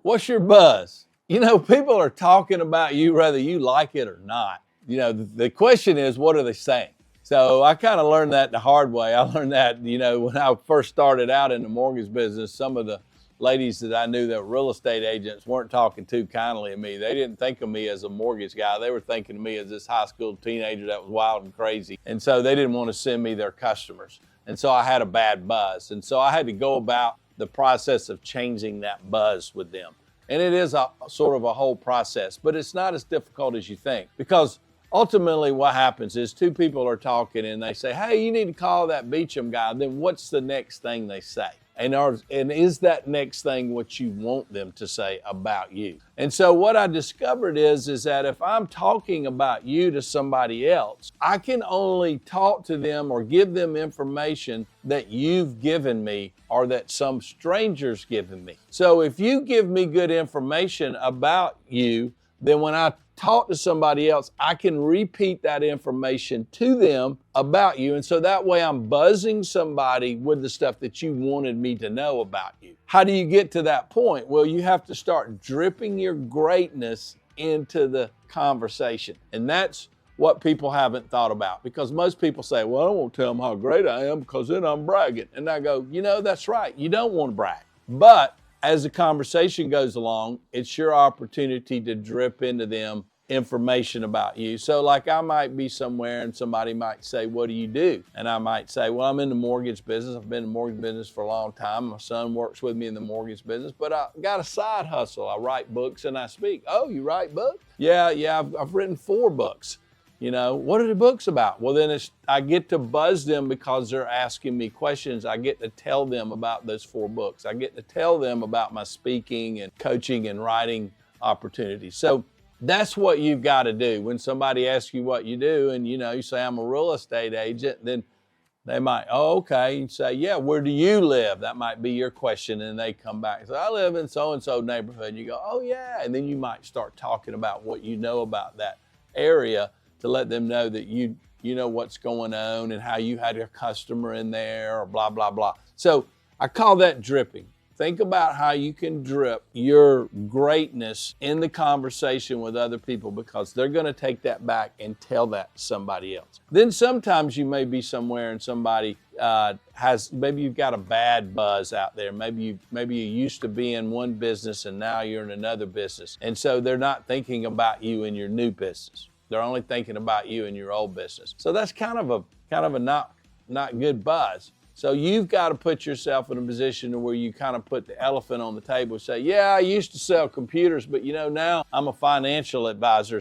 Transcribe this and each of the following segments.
What's your buzz? You know, people are talking about you whether you like it or not. You know, the question is, what are they saying? So I kind of learned that the hard way. I learned that, you know, when I first started out in the mortgage business, some of the ladies that I knew that were real estate agents weren't talking too kindly of me. They didn't think of me as a mortgage guy. They were thinking of me as this high school teenager that was wild and crazy. And so they didn't want to send me their customers. And so I had a bad buzz. And so I had to go about the process of changing that buzz with them. And it is a sort of a whole process, but it's not as difficult as you think, because ultimately what happens is two people are talking and they say, hey, you need to call that Beecham guy. Then what's the next thing they say? And is that next thing what you want them to say about you? And so what I discovered is that if I'm talking about you to somebody else, I can only talk to them or give them information that you've given me or that some stranger's given me. So if you give me good information about you, then when I talk to somebody else, I can repeat that information to them about you. And so that way I'm buzzing somebody with the stuff that you wanted me to know about you. How do you get to that point? Well, you have to start dripping your greatness into the conversation. And that's what people haven't thought about, because most people say, well, I don't want to tell them how great I am because then I'm bragging. And I go, you know, that's right. You don't want to brag. But as the conversation goes along, it's your opportunity to drip into them information about you. So like I might be somewhere and somebody might say, what do you do? And I might say, well, I'm in the mortgage business. I've been in the mortgage business for a long time. My son works with me in the mortgage business, but I got a side hustle. I write books and I speak. Oh, you write books? Yeah, I've written 4 books. You know, what are the books about? Well, then I get to buzz them because they're asking me questions. I get to tell them about those 4 books. I get to tell them about my speaking and coaching and writing opportunities. So that's what you've got to do. When somebody asks you what you do and, you know, you say, I'm a real estate agent, then they might, oh, okay. You say, yeah, where do you live? That might be your question. And they come back and say, I live in so-and-so neighborhood. And you go, oh, yeah. And then you might start talking about what you know about that area, to let them know that you know what's going on and how you had a customer in there or blah, blah, blah. So I call that dripping. Think about how you can drip your greatness in the conversation with other people, because they're going to take that back and tell that to somebody else. Then sometimes you may be somewhere and somebody maybe you've got a bad buzz out there. Maybe you used to be in one business and now you're in another business. And so they're not thinking about you in your new business. They're only thinking about you in your old business. So that's kind of a not good buzz. So you've got to put yourself in a position where you kind of put the elephant on the table and say, yeah, I used to sell computers, but you know, now I'm a financial advisor.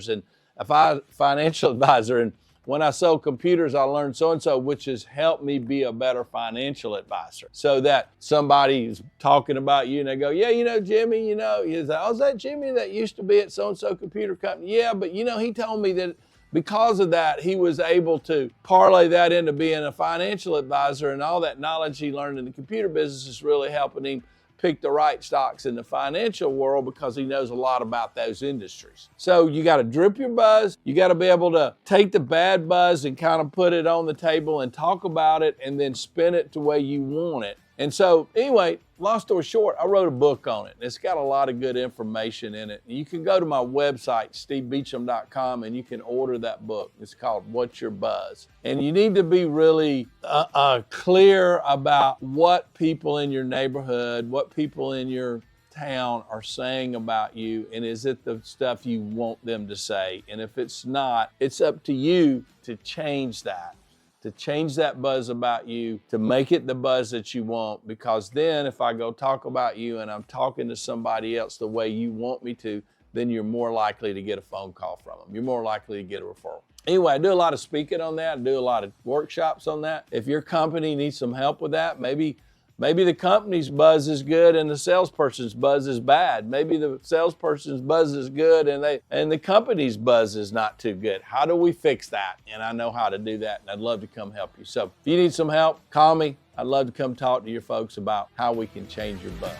And when I sold computers, I learned so-and-so, which has helped me be a better financial advisor. So that somebody is talking about you and they go, yeah, you know, Jimmy, you know, he's like, oh, is that Jimmy that used to be at so-and-so computer company? Yeah, but you know, he told me that because of that, he was able to parlay that into being a financial advisor, and all that knowledge he learned in the computer business is really helping him pick the right stocks in the financial world because he knows a lot about those industries. So you got to drip your buzz. You got to be able to take the bad buzz and kind of put it on the table and talk about it and then spin it the way you want it. And so anyway, long story short, I wrote a book on it. It's got a lot of good information in it. You can go to my website, stevebeecham.com, and you can order that book. It's called What's Your Buzz? And you need to be really clear about what people in your neighborhood, what people in your town are saying about you, and is it the stuff you want them to say? And if it's not, it's up to you to change that. To change that buzz about you, to make it the buzz that you want, because then if I go talk about you and I'm talking to somebody else the way you want me to, then you're more likely to get a phone call from them. You're more likely to get a referral. Anyway, I do a lot of speaking on that. I do a lot of workshops on that. If your company needs some help with that, maybe the company's buzz is good and the salesperson's buzz is bad. Maybe the salesperson's buzz is good and the company's buzz is not too good. How do we fix that? And I know how to do that, and I'd love to come help you. So if you need some help, call me. I'd love to come talk to your folks about how we can change your buzz.